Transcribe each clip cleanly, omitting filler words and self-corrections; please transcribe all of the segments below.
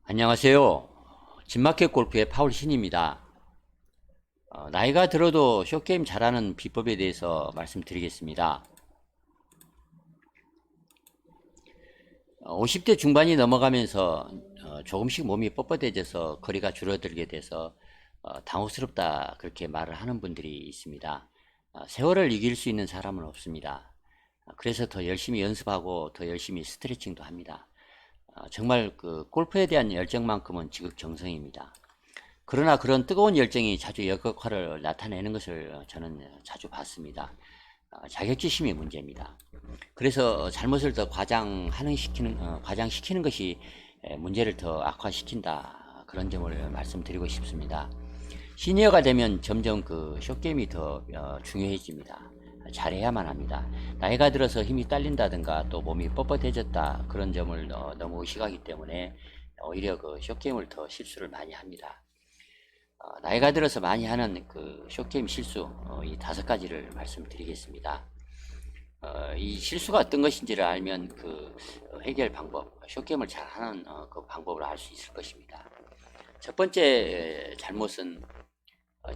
안녕하세요. 진마켓 골프의 파울 신입니다. 나이가 들어도 숏게임 잘하는 비법에 대해서 말씀드리겠습니다. 50대 중반이 넘어가면서 조금씩 몸이 뻣뻣해져서 거리가 줄어들게 돼서 당혹스럽다 그렇게 말을 하는 분들이 있습니다. 세월을 이길 수 있는 사람은 없습니다. 그래서 더 열심히 연습하고 더 열심히 스트레칭도 합니다. 정말 그 골프에 대한 열정만큼은 지극정성입니다. 그러나 그런 뜨거운 열정이 자주 역효과를 나타내는 것을 저는 자주 봤습니다. 자격지심이 문제입니다. 그래서 잘못을 더 과장시키는 것이 문제를 더 악화시킨다, 그런 점을 말씀드리고 싶습니다. 시니어가 되면 점점 그 숏게임이 더 중요해집니다. 잘해야만 합니다. 나이가 들어서 힘이 딸린다든가 또 몸이 뻣뻣해졌다, 그런 점을 너무 의식하기 때문에 오히려 그 숏게임을 더 실수를 많이 합니다. 나이가 들어서 많이 하는 그 숏게임 실수, 이 5가지를 말씀드리겠습니다. 이 실수가 어떤 것인지를 알면 그 해결 방법, 숏게임을 잘하는 그 방법을 알 수 있을 것입니다. 첫 번째 잘못은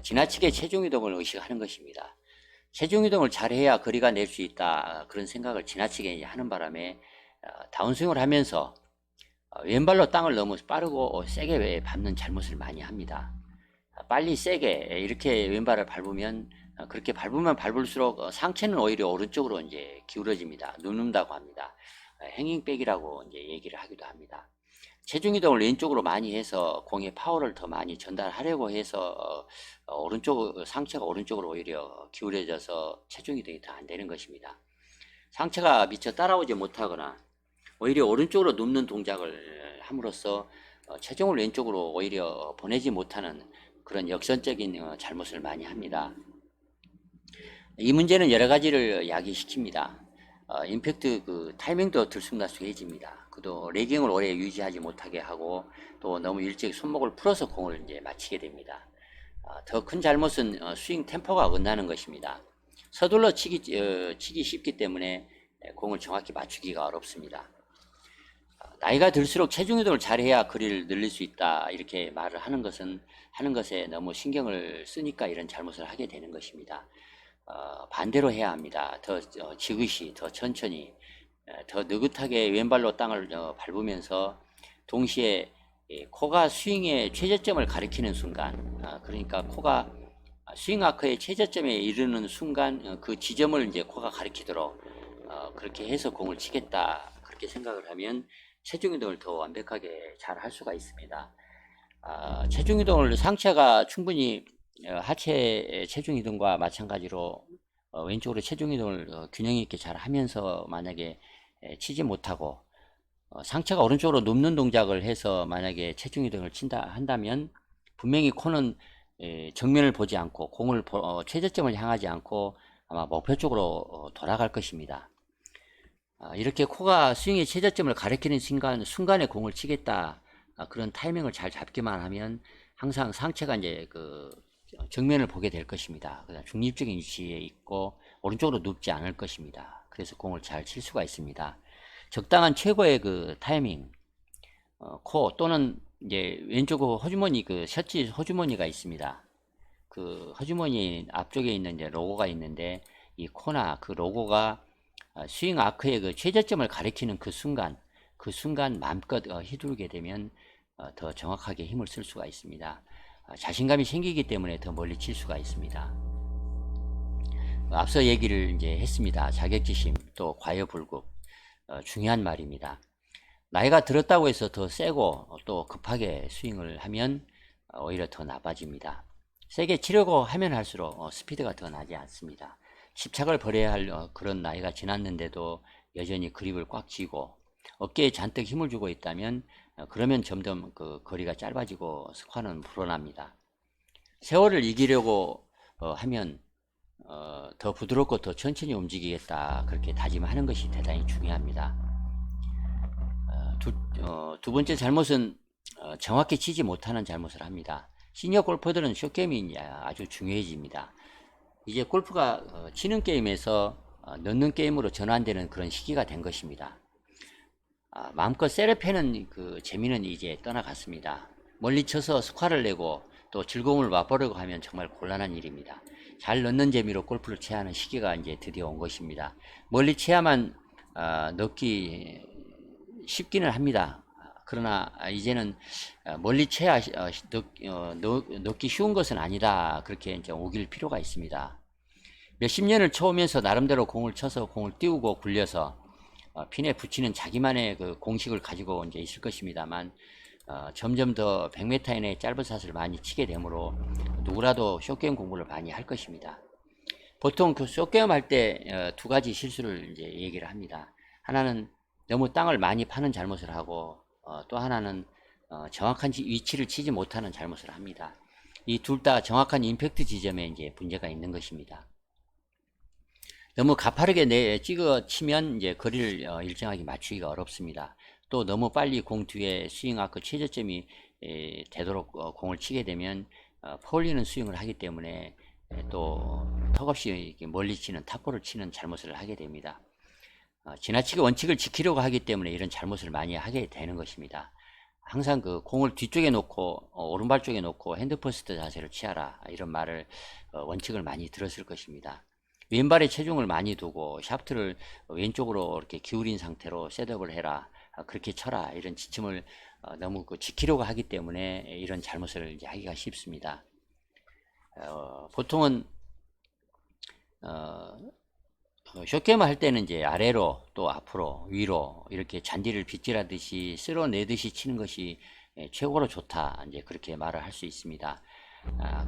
지나치게 체중 이동을 의식하는 것입니다. 체중 이동을 잘해야 거리가 낼 수 있다, 그런 생각을 지나치게 하는 바람에 다운스윙을 하면서 왼발로 땅을 너무 빠르고 세게 밟는 잘못을 많이 합니다. 빨리 세게 이렇게 왼발을 밟으면, 그렇게 밟으면 밟을수록 상체는 오히려 오른쪽으로 이제 기울어집니다. 눕는다고 합니다. 행잉백이라고 이제 얘기를 하기도 합니다. 체중 이동을 왼쪽으로 많이 해서 공의 파워를 더 많이 전달하려고 해서 오른쪽, 상체가 오른쪽으로 오히려 기울어져서 체중 이동이 더 안 되는 것입니다. 상체가 미처 따라오지 못하거나 오히려 오른쪽으로 눕는 동작을 함으로써 체중을 왼쪽으로 오히려 보내지 못하는 그런 역선적인 잘못을 많이 합니다. 이 문제는 여러 가지를 야기시킵니다. 임팩트 그 타이밍도 들쑥날쑥해집니다. 그도 레깅을 오래 유지하지 못하게 하고 또 너무 일찍 손목을 풀어서 공을 이제 맞히게 됩니다. 더 큰 잘못은 스윙 템포가 어긋나는 것입니다. 서둘러 치기 쉽기 때문에 공을 정확히 맞추기가 어렵습니다. 나이가 들수록 체중 이동을 잘해야 거리를 늘릴 수 있다, 이렇게 말을 하는 것에 너무 신경을 쓰니까 이런 잘못을 하게 되는 것입니다. 반대로 해야 합니다. 더 지그시, 더 천천히, 더 느긋하게 왼발로 땅을 밟으면서 동시에 코가 스윙의 최저점을 가리키는 순간, 그러니까 코가 스윙 아크의 최저점에 이르는 순간 그 지점을 이제 코가 가리키도록 그렇게 해서 공을 치겠다, 그렇게 생각을 하면 체중 이동을 더 완벽하게 잘 할 수가 있습니다. 체중 이동을 상체가 충분히 하체 체중 이동과 마찬가지로 왼쪽으로 체중 이동을 균형 있게 잘 하면서 만약에 치지 못하고 상체가 오른쪽으로 눕는 동작을 해서 만약에 체중 이동을 친다 한다면 분명히 코는 정면을 보지 않고 공을 최저점을 향하지 않고 아마 목표 쪽으로 돌아갈 것입니다. 이렇게 코가 스윙의 최저점을 가리키는 순간에 공을 치겠다, 그런 타이밍을 잘 잡기만 하면 항상 상체가 이제 그 정면을 보게 될 것입니다. 그다음 중립적인 위치에 있고 오른쪽으로 눕지 않을 것입니다. 그래서 공을 잘 칠 수가 있습니다. 적당한 최고의 그 타이밍, 코 또는 이제 왼쪽 호주머니, 그 셔츠 호주머니가 있습니다. 그 호주머니 앞쪽에 있는 이제 로고가 있는데, 이 코나 그 로고가 스윙 아크의 그 최저점을 가리키는 그 순간 마음껏 휘두르게 되면 더 정확하게 힘을 쓸 수가 있습니다. 자신감이 생기기 때문에 더 멀리 칠 수가 있습니다. 앞서 얘기를 이제 했습니다. 자격지심 또 과여불급, 중요한 말입니다. 나이가 들었다고 해서 더 세고 또 급하게 스윙을 하면 오히려 더 나빠집니다. 세게 치려고 하면 할수록 스피드가 더 나지 않습니다. 집착을 버려야 할 그런 나이가 지났는데도 여전히 그립을 꽉 쥐고 어깨에 잔뜩 힘을 주고 있다면 그러면 점점 그 거리가 짧아지고 스코어는 불어납니다. 세월을 이기려고 하면 더 부드럽고 더 천천히 움직이겠다, 그렇게 다짐하는 것이 대단히 중요합니다. 두 번째 잘못은 정확히 치지 못하는 잘못을 합니다. 시니어 골퍼들은 숏게임이 아주 중요해집니다. 이제 골프가 치는 게임에서 넣는 게임으로 전환되는 그런 시기가 된 것입니다. 마음껏 세를 패는 그 재미는 이제 떠나갔습니다. 멀리 쳐서 스코어를 내고 또 즐거움을 맛보려고 하면 정말 곤란한 일입니다. 잘 넣는 재미로 골프를 쳐야 하는 시기가 이제 드디어 온 것입니다. 멀리 쳐야만 넣기 쉽기는 합니다. 그러나 이제는 멀리 쳐야 넣기 쉬운 것은 아니다. 그렇게 이제 오길 필요가 있습니다. 몇십 년을 쳐오면서 나름대로 공을 쳐서 공을 띄우고 굴려서 핀에 붙이는 자기만의 그 공식을 가지고 이제 있을 것입니다만 점점 더 100m 이내의 짧은 샷을 많이 치게 되므로 누구라도 숏게임 공부를 많이 할 것입니다. 보통 그 숏게임 할 때 두 가지 실수를 이제 얘기를 합니다. 하나는 너무 땅을 많이 파는 잘못을 하고 또 하나는 정확한 위치를 치지 못하는 잘못을 합니다. 이 둘 다 정확한 임팩트 지점에 이제 문제가 있는 것입니다. 너무 가파르게 찍어 치면 이제 거리를 일정하게 맞추기가 어렵습니다. 또 너무 빨리 공 뒤에 스윙 아크 최저점이 되도록 공을 치게 되면 퍼올리는 스윙을 하기 때문에 또 턱없이 멀리 치는 탑볼을 치는 잘못을 하게 됩니다. 지나치게 원칙을 지키려고 하기 때문에 이런 잘못을 많이 하게 되는 것입니다. 항상 그 공을 뒤쪽에 놓고 오른발 쪽에 놓고 핸드퍼스트 자세를 취하라, 이런 말을 원칙을 많이 들었을 것입니다. 왼발에 체중을 많이 두고 샤프트를 왼쪽으로 이렇게 기울인 상태로 셋업을 해라, 그렇게 쳐라, 이런 지침을 너무 지키려고 하기 때문에 이런 잘못을 이제 하기가 쉽습니다. 보통은 숏게임을 할 때는 이제 아래로 또 앞으로 위로 이렇게 잔디를 빗질하듯이 쓸어내듯이 치는 것이 최고로 좋다, 이제 그렇게 말을 할 수 있습니다.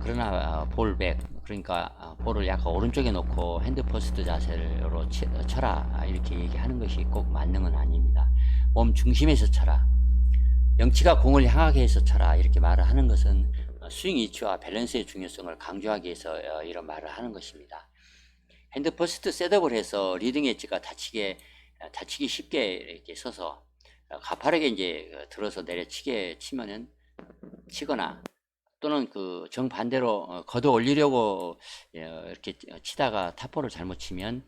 그러나 볼백, 그러니까 볼을 약간 오른쪽에 놓고 핸드퍼스트 자세로 쳐라, 이렇게 얘기하는 것이 꼭 맞는 건 아닙니다. 몸 중심에서 쳐라, 영치가 공을 향하게 해서 쳐라, 이렇게 말을 하는 것은 스윙 위치와 밸런스의 중요성을 강조하기 위해서 이런 말을 하는 것입니다. 핸드퍼스트 셋업을 해서 리딩 엣지가 다치기 쉽게 이렇게 서서 가파르게 이제 들어서 내려치게 치거나 또는 그 정반대로 걷어 올리려고 이렇게 치다가 탑볼을 잘못 치면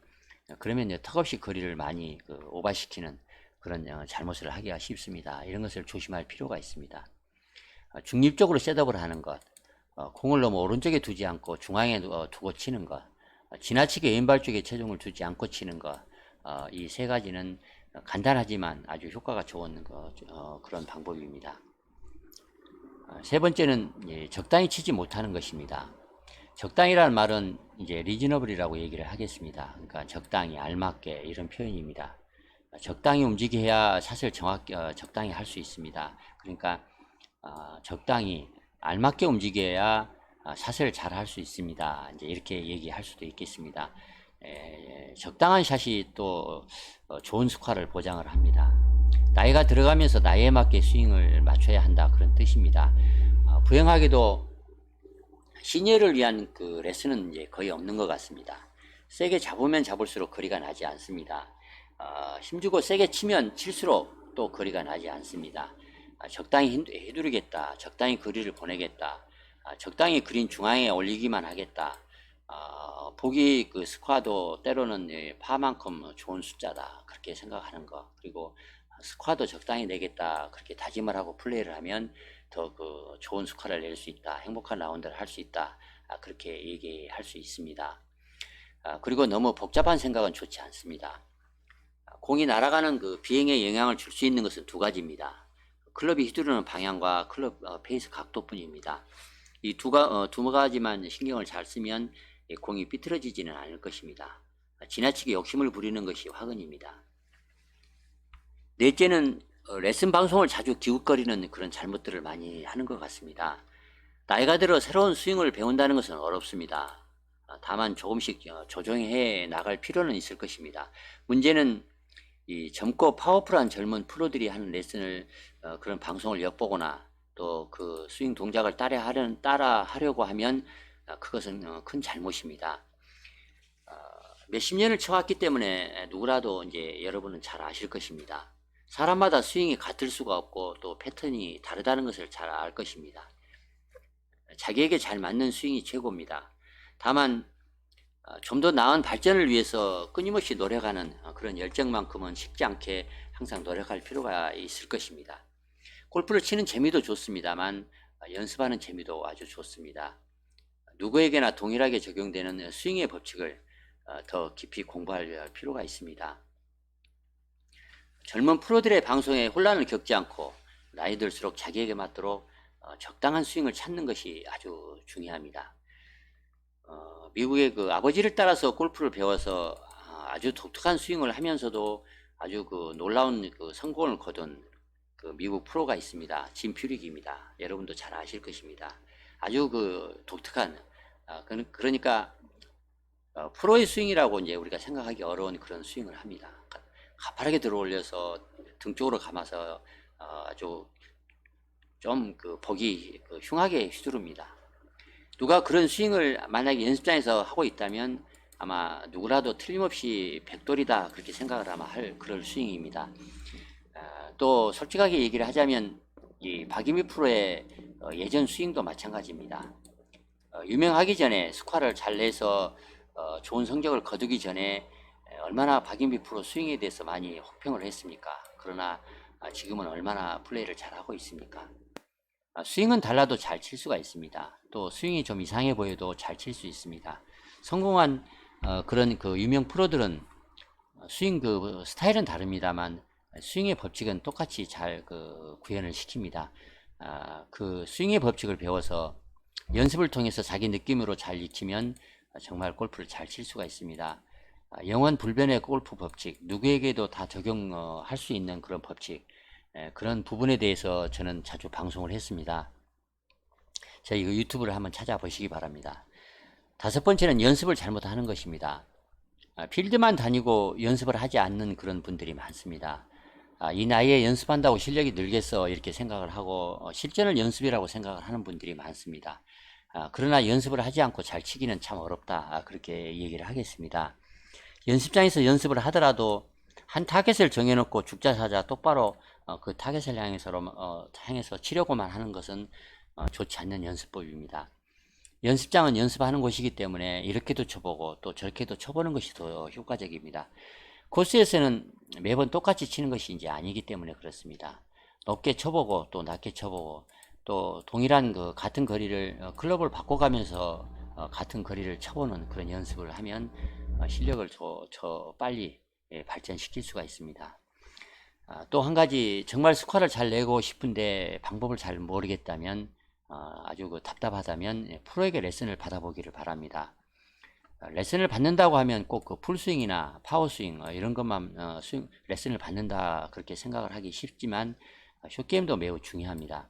그러면 이제 턱없이 거리를 많이 오버시키는 그런 잘못을 하기가 쉽습니다. 이런 것을 조심할 필요가 있습니다. 중립적으로 셋업을 하는 것, 공을 너무 오른쪽에 두지 않고 중앙에 두고 치는 것, 지나치게 왼발 쪽에 체중을 두지 않고 치는 것, 이 세 가지는 간단하지만 아주 효과가 좋은 그런 방법입니다. 세 번째는 적당히 치지 못하는 것입니다. 적당히라는 말은 이제 리즈너블이라고 얘기를 하겠습니다. 그러니까 적당히, 알맞게, 이런 표현입니다. 적당히 움직여야 샷을 적당히 할 수 있습니다. 그러니까 적당히 알맞게 움직여야 샷을 잘 할 수 있습니다. 이제 이렇게 얘기할 수도 있겠습니다. 적당한 샷이 또 좋은 스코어를 보장을 합니다. 나이가 들어가면서 나이에 맞게 스윙을 맞춰야 한다, 그런 뜻입니다. 부영하게도 시니어를 위한 그 레슨은 이제 거의 없는 것 같습니다. 세게 잡으면 잡을수록 거리가 나지 않습니다. 힘주고 세게 치면 칠수록 또 거리가 나지 않습니다. 적당히 해두르겠다, 적당히 거리를 보내겠다, 적당히 그린 중앙에 올리기만 하겠다, 보기 그 스코어도 때로는 파만큼 좋은 숫자다, 그렇게 생각하는 것, 그리고 스코어도 적당히 내겠다, 그렇게 다짐을 하고 플레이를 하면 더 그 좋은 스코어를 낼 수 있다, 행복한 라운드를 할 수 있다, 그렇게 얘기할 수 있습니다. 그리고 너무 복잡한 생각은 좋지 않습니다. 공이 날아가는 그 비행에 영향을 줄 수 있는 것은 두 가지입니다. 클럽이 휘두르는 방향과 클럽 페이스 각도뿐입니다. 이 두 가지만 신경을 잘 쓰면 공이 삐뚤어지지는 않을 것입니다. 지나치게 욕심을 부리는 것이 화근입니다. 넷째는 레슨 방송을 자주 기웃거리는 그런 잘못들을 많이 하는 것 같습니다. 나이가 들어 새로운 스윙을 배운다는 것은 어렵습니다. 다만 조금씩 조정해 나갈 필요는 있을 것입니다. 문제는 이 젊고 파워풀한 젊은 프로들이 하는 레슨을 그런 방송을 엿보거나 또 그 스윙 동작을 따라 하려고 하면 그것은 큰 잘못입니다. 몇십 년을 쳐왔기 때문에 누구라도 이제 여러분은 잘 아실 것입니다. 사람마다 스윙이 같을 수가 없고 또 패턴이 다르다는 것을 잘 알 것입니다. 자기에게 잘 맞는 스윙이 최고입니다. 다만 좀 더 나은 발전을 위해서 끊임없이 노력하는 그런 열정만큼은 식지 않게 항상 노력할 필요가 있을 것입니다. 골프를 치는 재미도 좋습니다만 연습하는 재미도 아주 좋습니다. 누구에게나 동일하게 적용되는 스윙의 법칙을 더 깊이 공부할 필요가 있습니다. 젊은 프로들의 방송에 혼란을 겪지 않고 나이 들수록 자기에게 맞도록 적당한 스윙을 찾는 것이 아주 중요합니다. 미국의 그 아버지를 따라서 골프를 배워서 아주 독특한 스윙을 하면서도 아주 그 놀라운 그 성공을 거둔 그 미국 프로가 있습니다. 짐 퓨릭입니다. 여러분도 잘 아실 것입니다. 아주 그 독특한 그러니까 프로의 스윙이라고 이제 우리가 생각하기 어려운 그런 스윙을 합니다. 가파르게 들어 올려서 등 쪽으로 감아서 아주 좀 그 보기 흉하게 휘두릅니다. 누가 그런 스윙을 만약에 연습장에서 하고 있다면 아마 누구라도 틀림없이 백돌이다 그렇게 생각을 아마 할 그럴 스윙입니다. 또 솔직하게 얘기를 하자면 이 박인비 프로의 예전 스윙도 마찬가지입니다. 유명하기 전에 스코어를 잘 내서 좋은 성적을 거두기 전에 얼마나 박인비 프로 스윙에 대해서 많이 혹평을 했습니까? 그러나 지금은 얼마나 플레이를 잘하고 있습니까? 스윙은 달라도 잘 칠 수가 있습니다. 또 스윙이 좀 이상해 보여도 잘 칠 수 있습니다. 성공한 그런 그 유명 프로들은 스윙 그 스타일은 다릅니다만 스윙의 법칙은 똑같이 잘 그 구현을 시킵니다. 그 스윙의 법칙을 배워서 연습을 통해서 자기 느낌으로 잘 익히면 정말 골프를 잘 칠 수가 있습니다. 영원 불변의 골프 법칙, 누구에게도 다 적용할 수 있는 그런 법칙, 그런 부분에 대해서 저는 자주 방송을 했습니다. 저희 그 유튜브를 한번 찾아보시기 바랍니다. 다섯 번째는 연습을 잘못하는 것입니다. 필드만 다니고 연습을 하지 않는 그런 분들이 많습니다. 이 나이에 연습한다고 실력이 늘겠어 이렇게 생각을 하고 실전을 연습이라고 생각을 하는 분들이 많습니다. 그러나 연습을 하지 않고 잘 치기는 참 어렵다 그렇게 얘기를 하겠습니다. 연습장에서 연습을 하더라도 한 타겟을 정해놓고 죽자사자 똑바로 그 타겟을 향해서 치려고만 하는 것은 좋지 않는 연습법입니다. 연습장은 연습하는 곳이기 때문에 이렇게도 쳐보고 또 저렇게도 쳐보는 것이 더 효과적입니다. 코스에서는 매번 똑같이 치는 것이 이제 아니기 때문에 그렇습니다. 높게 쳐보고 또 낮게 쳐보고 또 동일한 그 같은 거리를 클럽을 바꿔가면서 같은 거리를 쳐보는 그런 연습을 하면 실력을 더 빨리 발전시킬 수가 있습니다. 또 한 가지 정말 스코어를 잘 내고 싶은데 방법을 잘 모르겠다면 아주 그 답답하다면 프로에게 레슨을 받아보기를 바랍니다. 레슨을 받는다고 하면 꼭 그 풀스윙이나 파워스윙 이런 것만 레슨을 받는다 그렇게 생각을 하기 쉽지만 숏게임도 매우 중요합니다.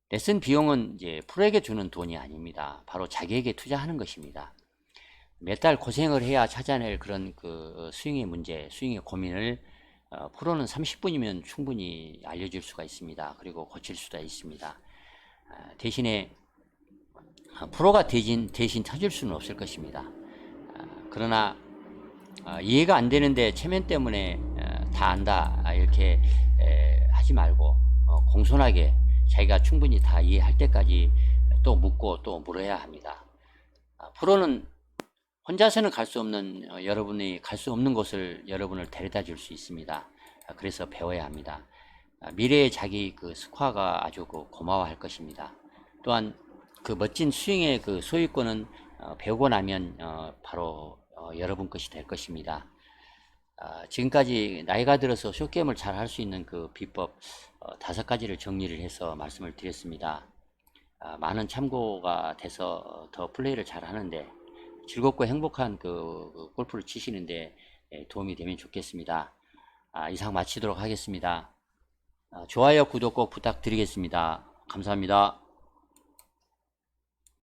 레슨 비용은 이제 프로에게 주는 돈이 아닙니다. 바로 자기에게 투자하는 것입니다. 몇 달 고생을 해야 찾아낼 그런 그 스윙의 문제, 스윙의 고민을 프로는 30분이면 충분히 알려줄 수가 있습니다. 그리고 고칠 수도 있습니다. 대신에 프로가 대신 쳐줄 수는 없을 것입니다. 그러나 이해가 안 되는데 체면 때문에 다 안다 이렇게 하지 말고 공손하게 자기가 충분히 다 이해할 때까지 또 묻고 또 물어야 합니다. 프로는 혼자서는 갈 수 없는 여러분이 갈 수 없는 곳을 여러분을 데려다 줄 수 있습니다. 그래서 배워야 합니다. 미래의 자기 그 스코어가 아주 고마워할 것입니다. 또한 그 멋진 스윙의 그 소유권은 배우고 나면 바로 여러분 것이 될 것입니다. 지금까지 나이가 들어서 숏게임을 잘 할 수 있는 그 비법 5가지를 정리를 해서 말씀을 드렸습니다. 많은 참고가 돼서 더 플레이를 잘 하는데 즐겁고 행복한 그 골프를 치시는데 도움이 되면 좋겠습니다. 이상 마치도록 하겠습니다. 좋아요, 구독 꼭 부탁드리겠습니다. 감사합니다.